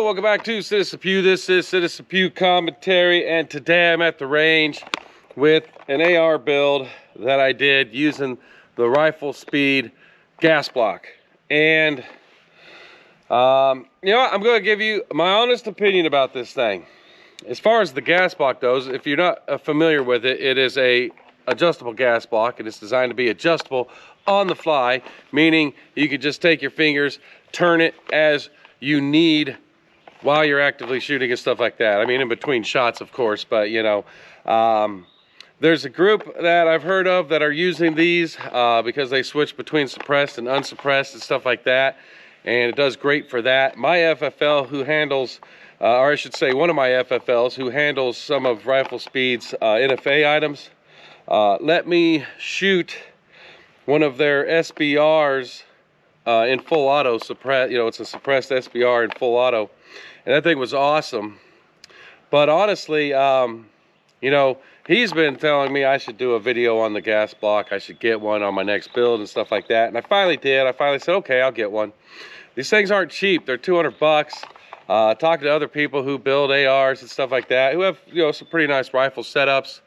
welcome back to Citizen Pew. This is Citizen Pew Commentary, and today I'm at the range with an AR build that I did using the Riflespeed gas block. And you know what? I'm going to give you my honest opinion about this thing. As far as the gas block goes, if you're not familiar with it, it is a adjustable gas block, and it's designed to be adjustable on the fly, meaning you could just take your fingers, turn it as you need while you're actively shooting and stuff like that. I mean, in between shots, of course, but you know, there's a group that I've heard of that are using these because they switch between suppressed and unsuppressed and stuff like that, and it does great for that. My FFL, who handles, or I should say one of my FFLs who handles some of Riflespeed's NFA items, let me shoot one of their SBRs in full auto suppress. You know, it's a suppressed SBR in full auto, and that thing was awesome. But honestly, you know, he's been telling me I should do a video on the gas block. I should get one on my next build and stuff like that. And I finally did. I finally said, okay, I'll get one. These things aren't cheap. They're 200 bucks. Talking to other people who build ARs and stuff like that, who have, you know, some pretty nice rifle setups.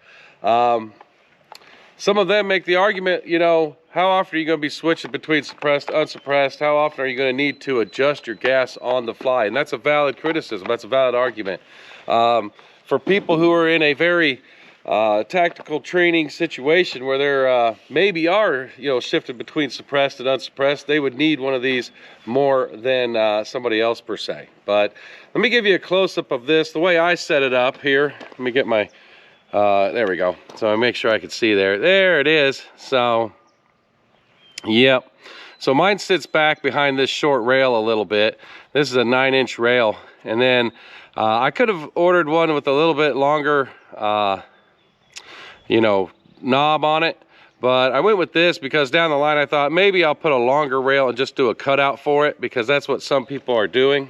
Some of them make the argument, you know, how often are you going to be switching between suppressed, unsuppressed? How often are you going to need to adjust your gas on the fly? And that's a valid criticism. That's a valid argument. For people who are in a very tactical training situation where they're maybe are, you know, shifted between suppressed and unsuppressed, they would need one of these more than somebody else per se. But let me give you a close-up of this. The way I set it up here, let me get my, there we go. So I make sure I can see there. There it is. So, yep. So mine sits back behind this short rail a little bit. This is a 9-inch rail. And then I could have ordered one with a little bit longer, you know, knob on it. But I went with this because down the line I thought maybe I'll put a longer rail and just do a cutout for it, because that's what some people are doing.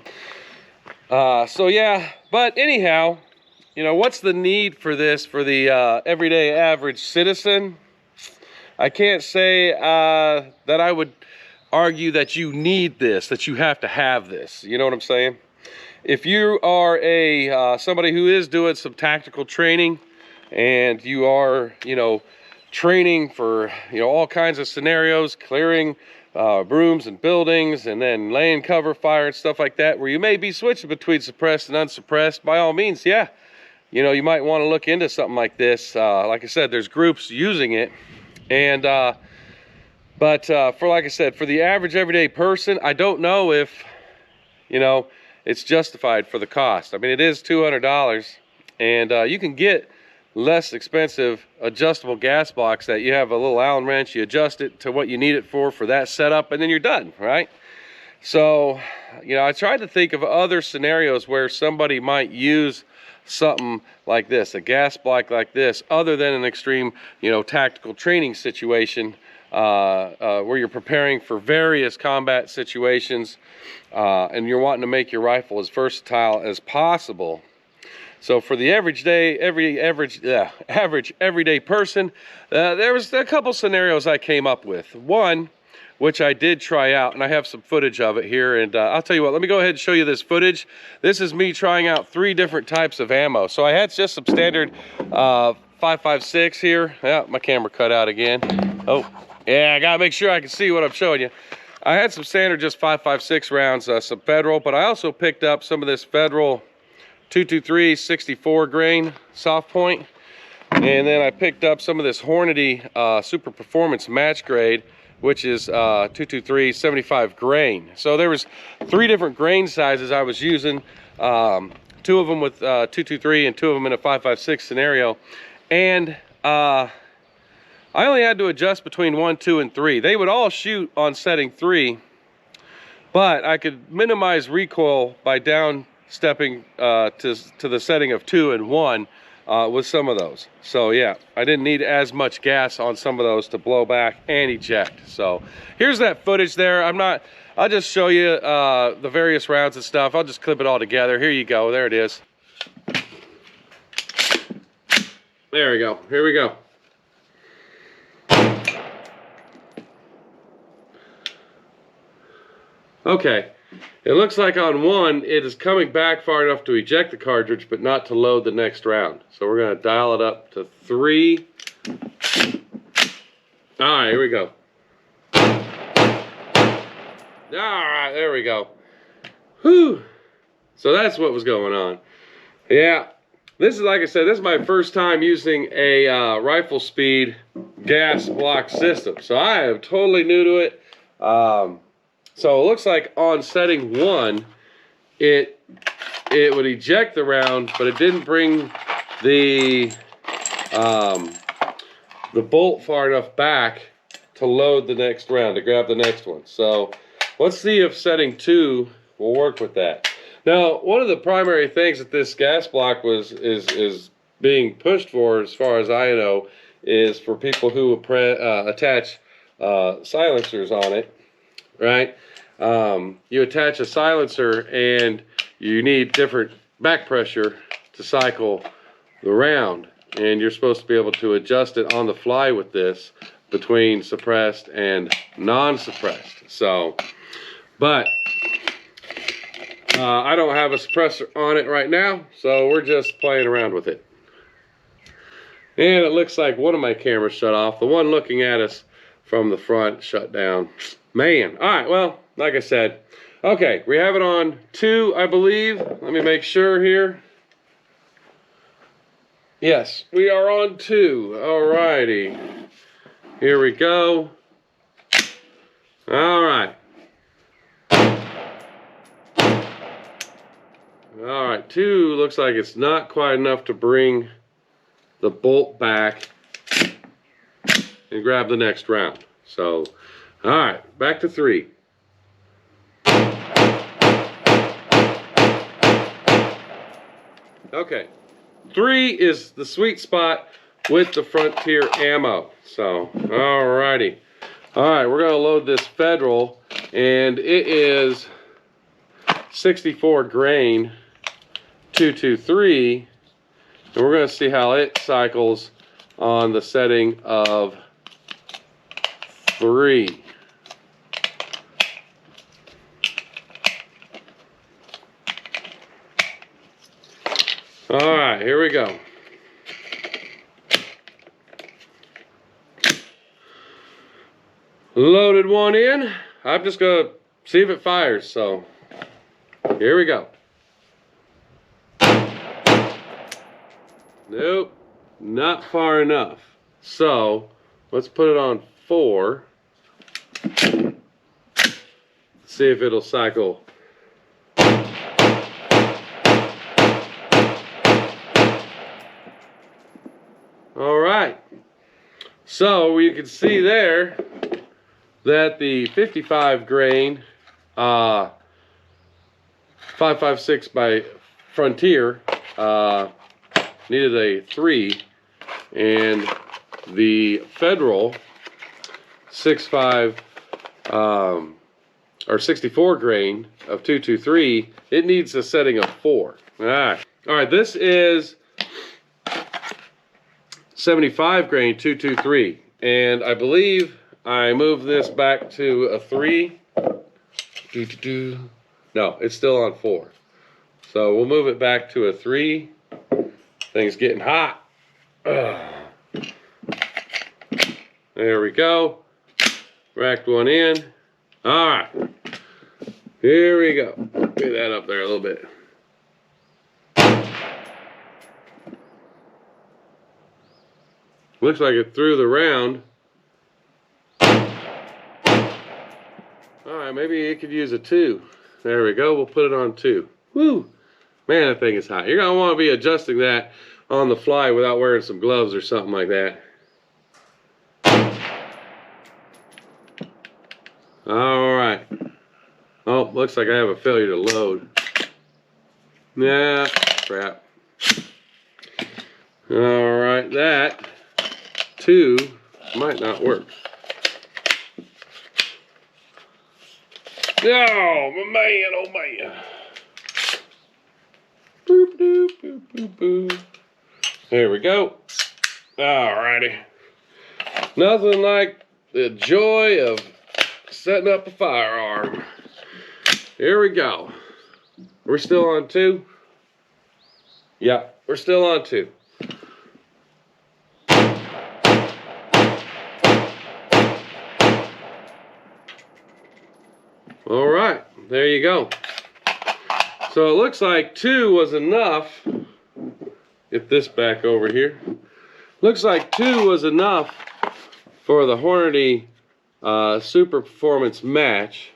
So yeah, but anyhow, you know, what's the need for this for the everyday average citizen? I can't say that I would argue that you need this, that you have to have this. You know what I'm saying? If you are a somebody who is doing some tactical training, and you are, you know, training for, you know, all kinds of scenarios, clearing rooms and buildings, and then laying cover fire and stuff like that, where you may be switching between suppressed and unsuppressed, by all means, yeah, you know, you might want to look into something like this. Like I said, there's groups using it, and but for, like I said, for the average everyday person, I don't know if, you know, it's justified for the cost. I mean, it is $200, and you can get less expensive adjustable gas blocks that you have a little Allen wrench, you adjust it to what you need it for that setup, and then you're done, right? So, you know, I tried to think of other scenarios where somebody might use something like this, a gas block like this, other than an extreme, you know, tactical training situation where you're preparing for various combat situations and you're wanting to make your rifle as versatile as possible. So for the average everyday person, there was a couple scenarios I came up with. One, which I did try out, and I have some footage of it here, and I'll tell you what, let me go ahead and show you this footage. This is me trying out 3 different types of ammo. So I had just some standard 5.56 here. Yeah, my camera cut out again. Oh, yeah, I gotta make sure I can see what I'm showing you. I had some standard just 5.56 rounds, some Federal, but I also picked up some of this Federal 223 64 grain soft point, and then I picked up some of this Hornady super performance match grade, which is 223 75 grain. So there was 3 different grain sizes I was using, 2 of them with 223 and 2 of them in a 5.56 scenario, and I only had to adjust between 1, 2, and 3. They would all shoot on setting 3, but I could minimize recoil by down stepping to the setting of 2 and 1 with some of those. So yeah, I didn't need as much gas on some of those to blow back and eject. So here's that footage there. I'll just show you the various rounds and stuff. I'll just clip it all together. Here you go. There it is. There we go. Here we go. Okay, It looks like on one, it is coming back far enough to eject the cartridge, but not to load the next round. So we're gonna dial it up to 3. All right, here we go. All right, there we go. Whew. So that's what was going on. Yeah, this is, like I said, this is my first time using a Riflespeed gas block system. So I am totally new to it. So it looks like on setting 1, it would eject the round, but it didn't bring the bolt far enough back to load the next round, to grab the next one. So let's see if setting 2 will work with that. Now, one of the primary things that this gas block is being pushed for, as far as I know, is for people who attach silencers on it, right? You attach a silencer and you need different back pressure to cycle the round, and you're supposed to be able to adjust it on the fly with this between suppressed and non-suppressed. So, but I don't have a suppressor on it right now, so we're just playing around with it. And it looks like one of my cameras shut off. The one looking at us from the front shut down. Man, all right, well, like I said, okay, we have it on 2, I believe. Let me make sure here. Yes, we are on 2. All righty. Here we go. All right. All right, 2 looks like it's not quite enough to bring the bolt back and grab the next round. So, all right, back to 3. Okay, 3 is the sweet spot with the Frontier ammo. So, all righty. All right, we're gonna load this Federal, and it is 64 grain 223, and we're gonna see how it cycles on the setting of 3. All right, here we go. Loaded one in. I'm just gonna see if it fires, so here we go. Nope, not far enough. So let's put it on 4. See if it'll cycle. All right. So you can see there that the 55 grain 556 by Frontier needed a 3, and the Federal 65 or 64 grain of 223, it needs a setting of 4. All right, this is 75 grain 223, and I believe I moved this back to a 3. No, it's still on 4. So we'll move it back to a 3. Thing's getting hot. There we go. Racked one in. All right. Here we go. Get that up there a little bit. Looks like it threw the round. All right, maybe it could use a 2. There we go. We'll put it on 2. Woo! Man, that thing is hot. You're going to want to be adjusting that on the fly without wearing some gloves or something like that. All right. Oh, looks like I have a failure to load. Nah, crap. All right, that 2 might not work. Oh, man, oh, man. Boop, boop, boop, boop, boop. There we go. Alrighty. Nothing like the joy of setting up a firearm. Here we go. We're still on 2? Yeah, we're still on 2. All right, there you go. So it looks like 2 was enough. Get this back over here. Looks like 2 was enough for the Hornady Super Performance match.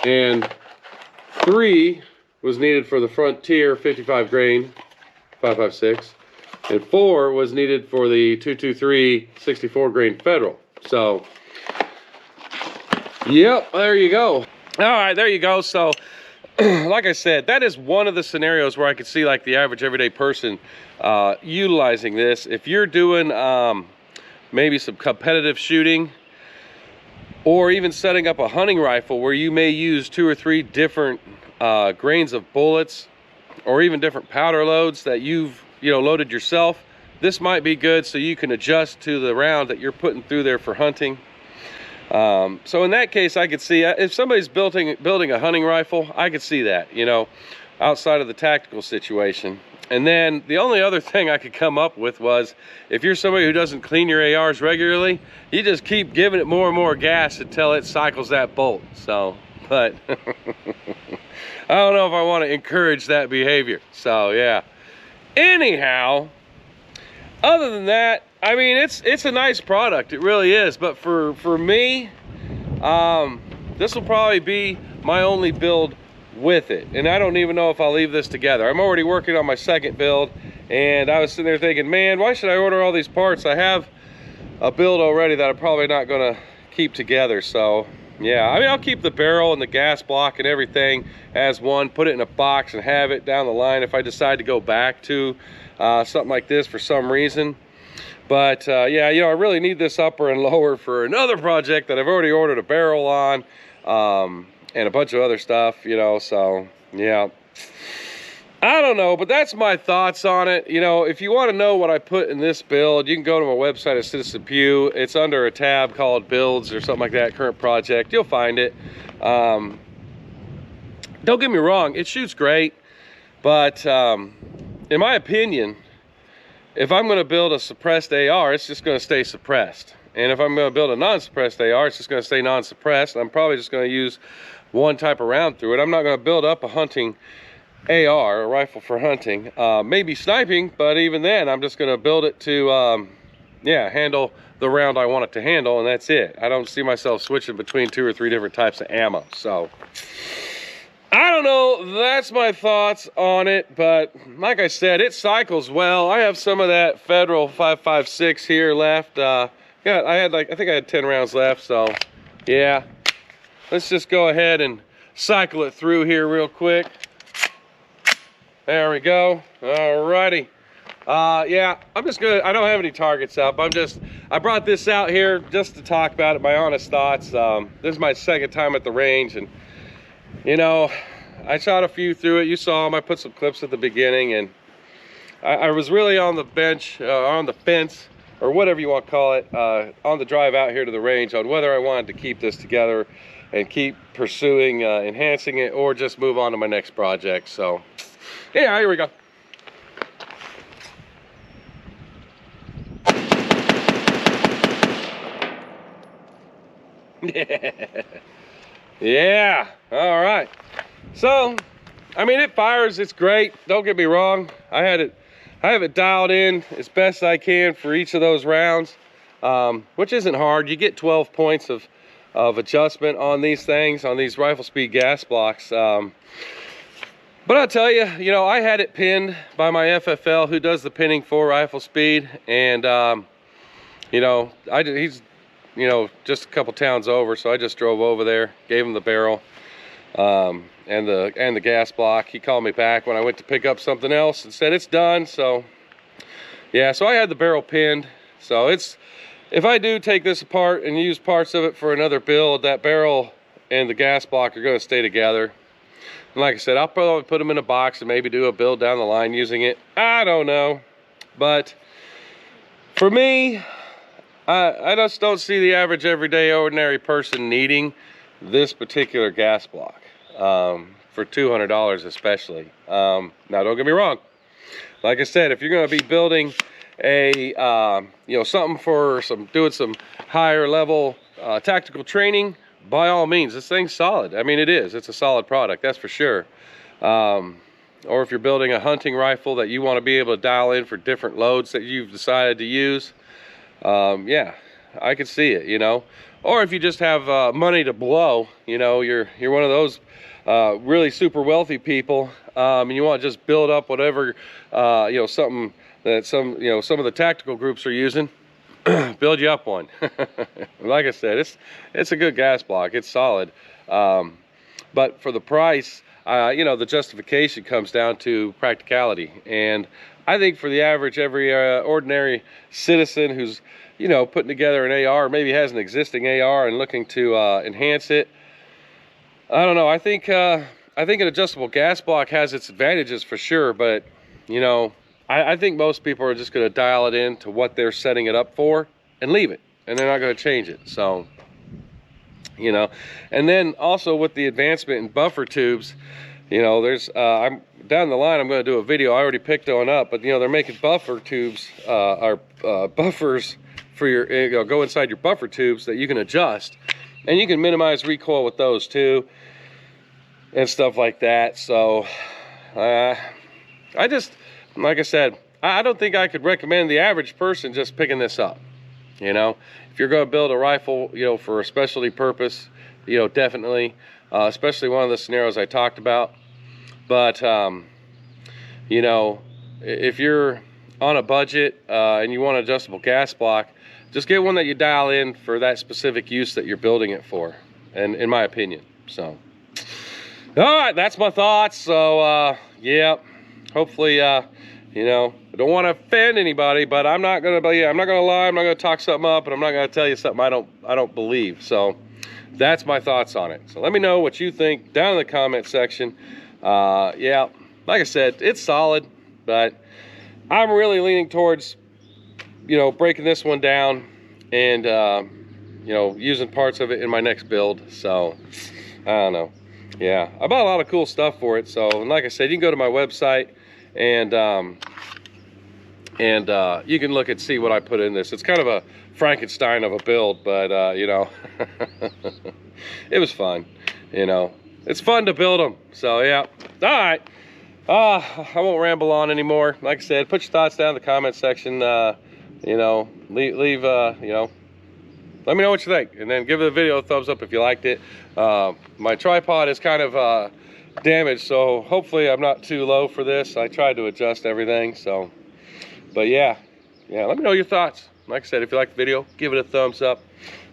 And 3 was needed for the Frontier 55 grain 556, and 4 was needed for the 223 64 grain Federal. So, yep, there you go. All right, there you go. So, like I said, that is one of the scenarios where I could see like the average everyday person utilizing this. If you're doing maybe some competitive shooting, or even setting up a hunting rifle where you may use 2 or 3 different grains of bullets, or even different powder loads that you've loaded yourself, this might be good so you can adjust to the round that you're putting through there for hunting. So in that case, I could see if somebody's building a hunting rifle, I could see that, outside of the tactical situation. And then the only other thing I could come up with was, if you're somebody who doesn't clean your ARs regularly, you just keep giving it more and more gas until it cycles that bolt. So, but I don't know if I want to encourage that behavior. So yeah. Anyhow, other than that, I mean, it's a nice product. It really is. But for me, this will probably be my only build with it, and I don't even know if I'll leave this together. I'm already working on my second build, and I was sitting there thinking, man, why should I order all these parts? I have a build already that I'm probably not gonna keep together. So yeah, I mean, I'll keep the barrel and the gas block and everything as one, put it in a box and have it down the line if I decide to go back to something like this for some reason. But yeah, I really need this upper and lower for another project that I've already ordered a barrel on, and a bunch of other stuff, so yeah. I don't know, but that's my thoughts on it. If you want to know what I put in this build, you can go to my website at Citizen Pew. It's under a tab called Builds or something like that, Current Project. You'll find it. Don't get me wrong, it shoots great, but in my opinion, if I'm going to build a suppressed AR, it's just going to stay suppressed. And if I'm going to build a non-suppressed AR, it's just going to stay non-suppressed. I'm probably just going to use one type of round through it. I'm not going to build up a hunting AR, a rifle for hunting. Maybe sniping, but even then, I'm just going to build it to, handle the round I want it to handle, and that's it. I don't see myself switching between 2 or 3 different types of ammo. So, I don't know. That's my thoughts on it, but like I said, it cycles well. I have some of that Federal 556 here left. I think I had 10 rounds left, so yeah. Let's just go ahead and cycle it through here real quick. There we go. Alrighty. Yeah, I'm just gonna, I don't have any targets up. I brought this out here just to talk about it, my honest thoughts. This is my second time at the range, and I shot a few through it. You saw them. I put some clips at the beginning, and I was really on the bench, on the fence, or whatever you want to call it, on the drive out here to the range on whether I wanted to keep this together and keep pursuing enhancing it, or just move on to my next project. So yeah, here we go. Yeah, all right. So I mean, it fires, it's great, don't get me wrong. I have it dialed in as best I can for each of those rounds, which isn't hard. You get 12 points of adjustment on these things, on these Riflespeed gas blocks. But I'll tell you, I had it pinned by my FFL who does the pinning for Riflespeed, and he's just a couple towns over, so I just drove over there, gave him the barrel and the gas block. He called me back when I went to pick up something else and said it's done. So yeah, so I had the barrel pinned. So if I do take this apart and use parts of it for another build, that barrel and the gas block are going to stay together. And like I said, I'll probably put them in a box and maybe do a build down the line using it. I don't know. But for me, I just don't see the average, everyday, ordinary person needing this particular gas block for $200 especially. Now don't get me wrong, like I said, if you're going to be building a you know, something for doing some higher level tactical training, by all means, this thing's solid. I mean, it's a solid product, that's for sure. Or if you're building a hunting rifle that you want to be able to dial in for different loads that you've decided to use, yeah, I could see it, you know. Or if you just have money to blow, you know, you're one of those really super wealthy people, and you want to just build up whatever you know, something that some of the tactical groups are using, build you up one. Like I said, it's a good gas block, it's solid, but for the price, you know, the justification comes down to practicality. And I think for the average, ordinary citizen who's, you know, putting together an AR, maybe has an existing AR and looking to enhance it, I don't know, I think an adjustable gas block has its advantages for sure, but, you know, I think most people are just going to dial it in to what they're setting it up for and leave it, and they're not going to change it. So, you know, and then also with the advancement in buffer tubes, you know, there's I'm down the line, I'm going to do a video. I already picked one up, but you know, they're making buffer tubes buffers for your, you know, go inside your buffer tubes that you can adjust, and you can minimize recoil with those too and stuff like that. So I just, like I said, I don't think I could recommend the average person just picking this up. You know, if you're going to build a rifle, you know, for a specialty purpose, you know, definitely, especially one of the scenarios I talked about. But, you know, if you're on a budget and you want an adjustable gas block, just get one that you dial in for that specific use that you're building it for, and in my opinion. So, all right, that's my thoughts. So, yeah, hopefully, you know, I don't want to offend anybody, but I'm not gonna lie, I'm not gonna talk something up, and I'm not gonna tell you something I don't believe. So that's my thoughts on it. So let me know what you think down in the comment section. Yeah, like I said, it's solid, but I'm really leaning towards, you know, breaking this one down and you know, using parts of it in my next build. So I don't know. Yeah, I bought a lot of cool stuff for it. So, and like I said, you can go to my website and you can look and see what I put in this. It's kind of a Frankenstein of a build, but you know, it was fun. You know, it's fun to build them. So yeah, all right. I won't ramble on anymore. Like I said, put your thoughts down in the comment section. You know, leave you know, let me know what you think, and then give the video a thumbs up if you liked it. My tripod is kind of damaged, so hopefully I'm not too low for this. I tried to adjust everything, so, but yeah, let me know your thoughts. Like I said, if you like the video, give it a thumbs up,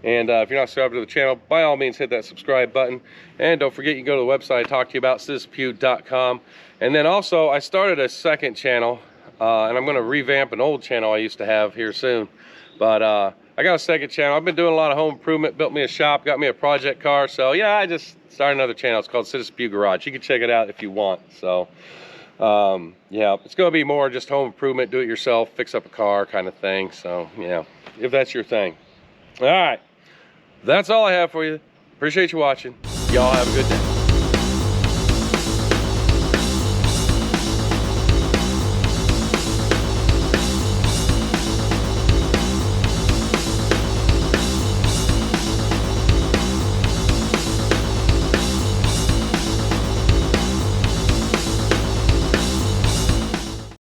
and if you're not subscribed to the channel, by all means hit that subscribe button, and don't forget, you can go to the website I talked to you about, citizenpew.com. And then also, I started a second channel, and I'm going to revamp an old channel I used to have here soon, but I got a second channel. I've been doing a lot of home improvement, built me a shop, got me a project car. So yeah, I just started another channel. It's called Citizen Pew Garage. You can check it out if you want. So yeah, it's going to be more just home improvement, do it yourself, fix up a car kind of thing. So yeah, if that's your thing. All right, that's all I have for you. Appreciate you watching. Y'all have a good day.